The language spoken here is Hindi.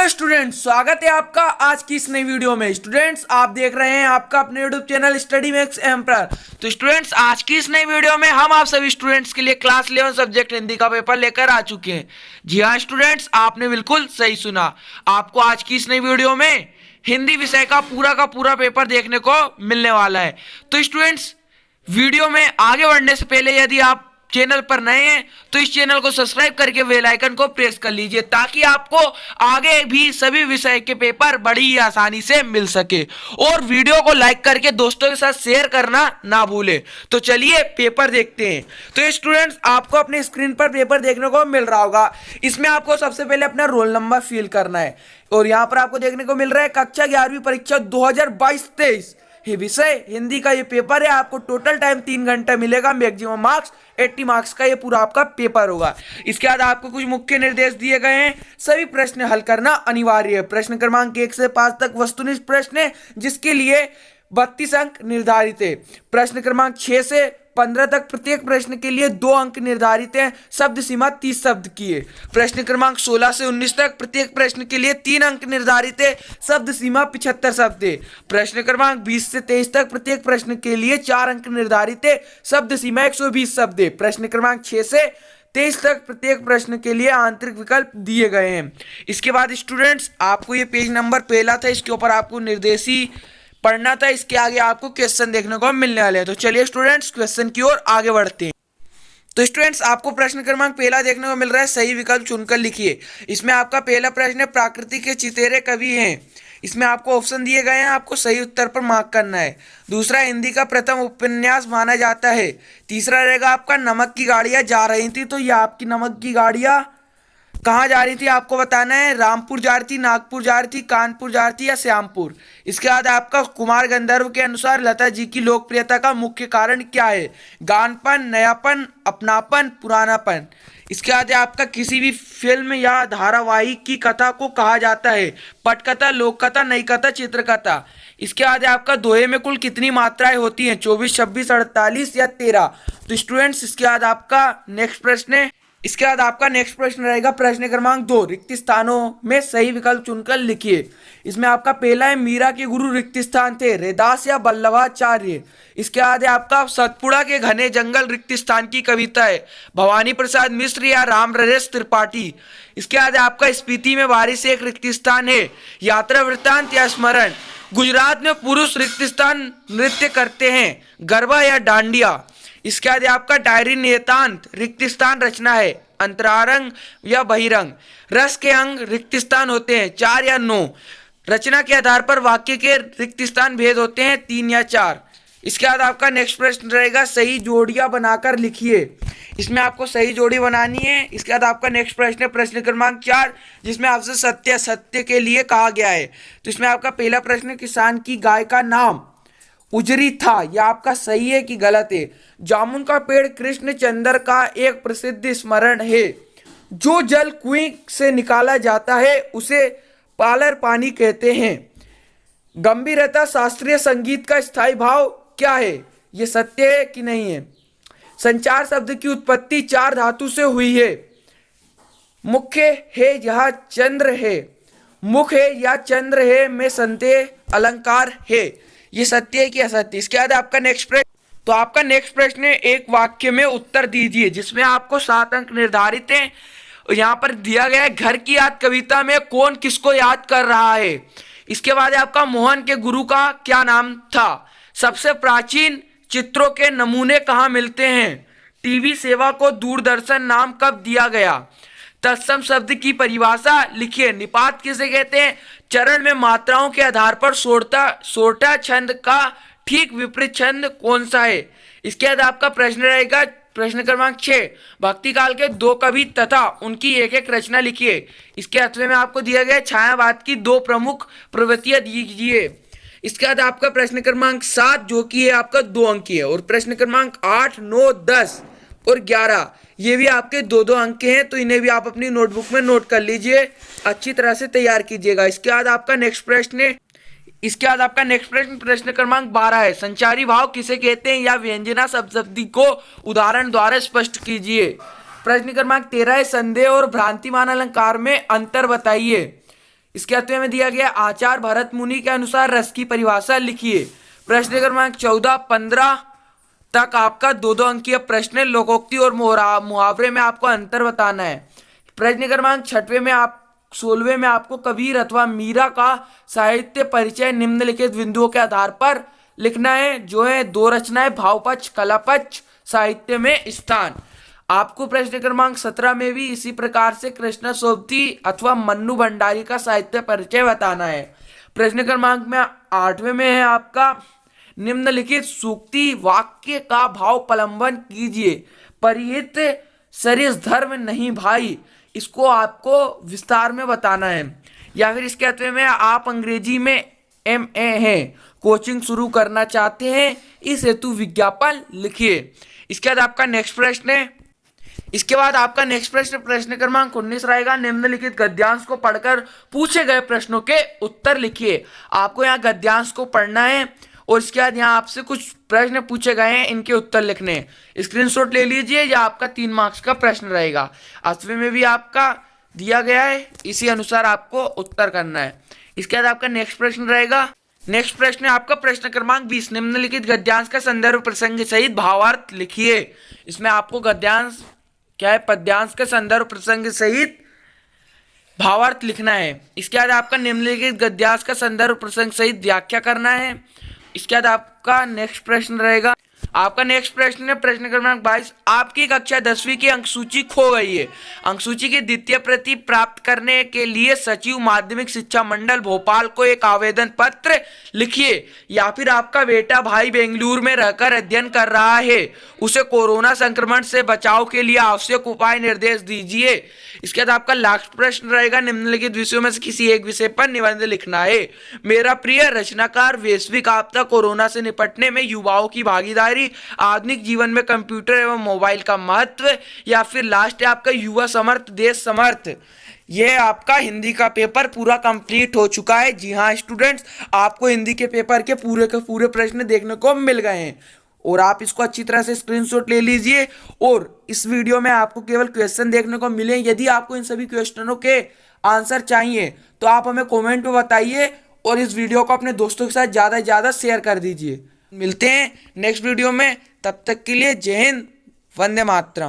स्टूडेंट्स, स्वागत है आपका आज की इस नई वीडियो में। स्टूडेंट्स, आप देख रहे हैं आपका अपने YouTube channel study max emperor. तो स्टूडेंट्स, आज की इस नई वीडियो में हम आप सभी स्टूडेंट्स के लिए क्लास 11 सब्जेक्ट हिंदी का पेपर लेकर आ चुके हैं। जी हाँ स्टूडेंट्स, आपने बिल्कुल सही सुना। आपको आज की इस नई वीडियो में हिंदी विषय का पूरा पेपर देखने को मिलने वाला है। तो स्टूडेंट्स, वीडियो में आगे बढ़ने से पहले यदि आप चैनल पर नए हैं तो इस चैनल को सब्सक्राइब करके बेल आइकन को प्रेस कर लीजिए ताकि आपको आगे भी सभी विषय के पेपर बड़ी ही आसानी से मिल सके। और वीडियो को लाइक करके दोस्तों के साथ शेयर करना ना भूले। तो चलिए पेपर देखते हैं। तो स्टूडेंट्स, आपको अपने स्क्रीन पर पेपर देखने को मिल रहा होगा। इसमें आपको सबसे पहले अपना रोल नंबर फिल करना है और यहाँ पर आपको देखने को मिल रहा है कक्षा 11वीं परीक्षा 2022-23 ये विषय हिंदी का ये पेपर है। आपको टोटल टाइम 3 घंटा मिलेगा। मैक्सिमम मार्क्स 80 मार्क्स का ये पूरा आपका पेपर होगा। इसके बाद आपको कुछ मुख्य निर्देश दिए गए हैं। सभी प्रश्न हल करना अनिवार्य है। प्रश्न क्रमांक 1 से 5 तक वस्तुनिष्ठ प्रश्न है जिसके लिए 32 अंक निर्धारित है। प्रश्न क्रमांक 6 से 15 तक प्रत्येक प्रश्न के लिए 2 अंक निर्धारित हैं। शब्द सीमा 30 शब्द की है। प्रश्न क्रमांक 16 से 19 तक प्रत्येक प्रश्न के लिए 3 अंक निर्धारित है। शब्द सीमा 75 शब्द है। प्रश्न क्रमांक 20 से 23 तक प्रत्येक प्रश्न के लिए 4 अंक निर्धारित है। शब्द सीमा 120 शब्द है। प्रश्न क्रमांक 6 से 23 तक प्रत्येक प्रश्न के लिए आंतरिक विकल्प दिए गए हैं। इसके बाद स्टूडेंट्स, आपको ये पेज नंबर पहला था, इसके ऊपर आपको निर्देशी पढ़ना था। इसके आगे आपको क्वेश्चन देखने को मिलने वाले हैं। तो चलिए स्टूडेंट्स, क्वेश्चन की ओर आगे बढ़ते हैं। तो स्टूडेंट्स, आपको प्रश्न क्रमांक पहला देखने को मिल रहा है। सही विकल्प चुनकर लिखिए। इसमें आपका पहला प्रश्न है, प्रकृति के चितेरे कवि हैं। इसमें आपको ऑप्शन दिए गए हैं, आपको सही उत्तर पर मार्क करना है। दूसरा, हिंदी का प्रथम उपन्यास माना जाता है। तीसरा रहेगा आपका, नमक की गाड़ियां जा रही थी। तो ये आपकी नमक की गाड़ियां कहाँ जा रही थी आपको बताना है। रामपुर जा रही थी, नागपुर जा रही थी, कानपुर जा रही थी या श्यामपुर। इसके बाद आपका कुमार गंधर्व के अनुसार लता जी की लोकप्रियता का मुख्य कारण क्या है। गानपन, नयापन, अपनापन, पुरानापन। इसके बाद आपका किसी भी फिल्म या धारावाहिक की कथा को कहा जाता है। पटकथा, लोक कथा, नई कथा, चित्रकथा। इसके बाद आपका दोहे में कुल कितनी मात्राएं होती हैं। 24, 26, 48 या 13। तो स्टूडेंट्स, इसके बाद आपका नेक्स्ट प्रश्न है। इसके बाद आपका नेक्स्ट प्रश्न रहेगा प्रश्न क्रमांक 2, रिक्त स्थानों में सही विकल्प चुनकर लिखिए। इसमें आपका पहला है, मीरा के गुरु रिक्त स्थान थे, रैदास या वल्लभाचार्य। इसके बाद है आपका, सतपुड़ा के घने जंगल रिक्त स्थान की कविता है, भवानी प्रसाद मिश्र या राम नरेश त्रिपाठी। इसके बाद आपका, स्पीति में बारिश एक रिक्त स्थान है, यात्रा वृत्तांत या स्मरण। गुजरात में पुरुष रिक्त स्थान नृत्य करते हैं, गरबा या डांडिया। इसके बाद आपका, डायरी नियतांत रिक्त स्थान रचना है, अंतरारंग या बहिरंग। रस के अंग रिक्त स्थान होते हैं, 4 या 9। रचना के आधार पर वाक्य के रिक्त स्थान भेद होते हैं, 3 या 4। इसके बाद आपका नेक्स्ट प्रश्न रहेगा, सही जोड़ियां बनाकर लिखिए। इसमें आपको सही जोड़ी बनानी है। इसके बाद आपका नेक्स्ट प्रश्न है प्रश्न क्रमांक 4, जिसमें आपसे सत्य के लिए कहा गया है। तो इसमें आपका पहला प्रश्न, किसान की गाय का नाम उजरी था। यह आपका सही है कि गलत है। जामुन का पेड़ कृष्णचंद्र का एक प्रसिद्ध स्मरण है। जो जल कुएं से निकाला जाता है उसे पालर पानी कहते हैं। गंभीरता शास्त्रीय संगीत का स्थायी भाव क्या है। यह सत्य है कि नहीं है। संचार शब्द की उत्पत्ति 4 धातु से हुई है। मुख्य है यहाँ चंद्र है, मुख है या चंद्र है में संदेह अलंकार है। ये सत्य है कि असत्य। इसके बाद आपका नेक्स्ट प्रश्न, तो आपका नेक्स्ट प्रश्न है, एक वाक्य में उत्तर दीजिए, जिसमें आपको 7 अंक निर्धारित हैं। यहाँ पर दिया गया है, घर की याद कविता में कौन किसको याद कर रहा है। इसके बाद आपका, मोहन के गुरु का क्या नाम था। सबसे प्राचीन चित्रों के नमूने कहाँ मिलते हैं। टीवी सेवा को दूरदर्शन नाम कब दिया गया। तत्सम शब्द की परिभाषा लिखिए। निपात किसे कहते हैं। चरण में मात्राओं के आधार पर सोटा छंद का ठीक विपरीत छंद कौन सा है। इसके बाद आपका प्रश्न रहेगा प्रश्न क्रमांक 6, भक्ति काल के 2 कवि तथा उनकी एक एक रचना लिखिए। इसके अथवे में आपको दिया गया छायावाद की 2 प्रमुख प्रवृत्तियां दीजिए। इसके बाद आपका प्रश्न क्रमांक 7, जो कि है आपका 2 अंक की है, और प्रश्न क्रमांक 8, 9, 10 और 11 ये भी आपके 2-2 अंक के हैं। तो इन्हें भी आप अपनी नोटबुक में नोट कर लीजिए, अच्छी तरह से तैयार कीजिएगा। इसके बाद आपका नेक्स्ट प्रश्न है, इसके बाद आपका नेक्स्ट प्रश्न प्रश्न क्रमांक 12 है, संचारी भाव किसे कहते हैं या व्यंजना शब्दी को उदाहरण द्वारा स्पष्ट कीजिए। प्रश्न क्रमांक 13 है, संदेह और भ्रांतिमान अलंकार में अंतर बताइए। इसके अत्वे में दिया गया आचार्य भरत मुनि के अनुसार रस की परिभाषा लिखिए। प्रश्न क्रमांक 14, 15 तक आपका 2-2 अंकीय प्रश्न, लोकोक्ति और मुहावरे में आपको अंतर बताना है। प्रश्न क्रमांक 16वें में आपको कबीर अथवा मीरा का साहित्य परिचय निम्नलिखित बिंदुओं के आधार पर लिखना है, जो है 2 रचनाएं, भावपक्ष, कलापक्ष, साहित्य में स्थान। आपको प्रश्न क्रमांक 17 में भी इसी प्रकार से कृष्ण सोबती अथवा मन्नू भंडारी का साहित्य परिचय बताना है। प्रश्न क्रमांक में 8वें में है आपका निम्नलिखित सूक्ति वाक्य का भाव पलंबन कीजिए। परिहित सरिस धर्म नहीं भाई, इसको आपको विस्तार में बताना है। या फिर इसके अत्वे में आप अंग्रेजी में MA हैं, कोचिंग शुरू करना चाहते हैं, इस हेतु विज्ञापन लिखिए। इसके बाद आपका नेक्स्ट प्रश्न है। इसके बाद आपका नेक्स्ट प्रश्न क्रमांक 19 रहेगा। निम्नलिखित गद्यांश को पढ़कर पूछे गए प्रश्नों के उत्तर लिखिए। आपको यहाँ गद्यांश को पढ़ना है और इसके बाद यहाँ आपसे कुछ प्रश्न पूछे गए हैं, इनके उत्तर लिखने हैं। स्क्रीनशॉट ले लीजिए, यह आपका 3 मार्क्स का प्रश्न रहेगा। अथवे में भी आपका दिया गया है, इसी अनुसार आपको उत्तर करना है। इसके बाद आपका नेक्स्ट प्रश्न रहेगा। नेक्स्ट प्रश्न है आपका प्रश्न क्रमांक 20। निम्नलिखित गद्यांश का संदर्भ प्रसंग सहित भावार्थ लिखिए। इसमें आपको गद्यांश क्या है, पद्यांश का संदर्भ प्रसंग सहित भावार्थ लिखना है। इसके बाद आपका निम्नलिखित गद्यांश का संदर्भ प्रसंग सहित व्याख्या करना है। इसके बाद आपका नेक्स्ट प्रश्न रहेगा। आपका नेक्स्ट प्रश्न है प्रश्न क्रमांक 22। आपकी कक्षा 10वीं की अंक सूची खो गई है। अंक सूची की द्वितीय प्रति प्राप्त करने के लिए सचिव माध्यमिक शिक्षा मंडल भोपाल को एक आवेदन पत्र लिखिए। या फिर आपका बेटा भाई बेंगलुरु में रहकर अध्ययन कर रहा है, उसे कोरोना संक्रमण से बचाव के लिए आवश्यक उपाय निर्देश दीजिए। इसके बाद आपका लास्ट प्रश्न रहेगा। निम्नलिखित विषयों में से किसी एक विषय पर निबंध लिखना है। मेरा प्रिय रचनाकार, वैश्विक आपदा कोरोना से निपटने में युवाओं की भागीदारी, आधुनिक जीवन में कंप्यूटर एवं मोबाइल का महत्व, या फिर लास्ट है आपका युवा समर्थ देश समर्थ। ये आपका हिंदी का पेपर पूरा कंप्लीट हो चुका है। जी हाँ स्टूडेंट्स, आपको हिंदी के पेपर के पूरे प्रश्न देखने को मिल गए हैं और आप इसको अच्छी तरह से स्क्रीनशॉट ले लीजिए। और इस वीडियो में आपको केवल क्वेश्चन देखने को मिले। यदि आपको इन सभी क्वेश्चनों के आंसर चाहिए तो आप हमें कमेंट में बताइए और इस वीडियो को अपने दोस्तों के साथ ज़्यादा से ज़्यादा शेयर कर दीजिए। मिलते हैं नेक्स्ट वीडियो में, तब तक के लिए जय हिंद, वंदे मातरम।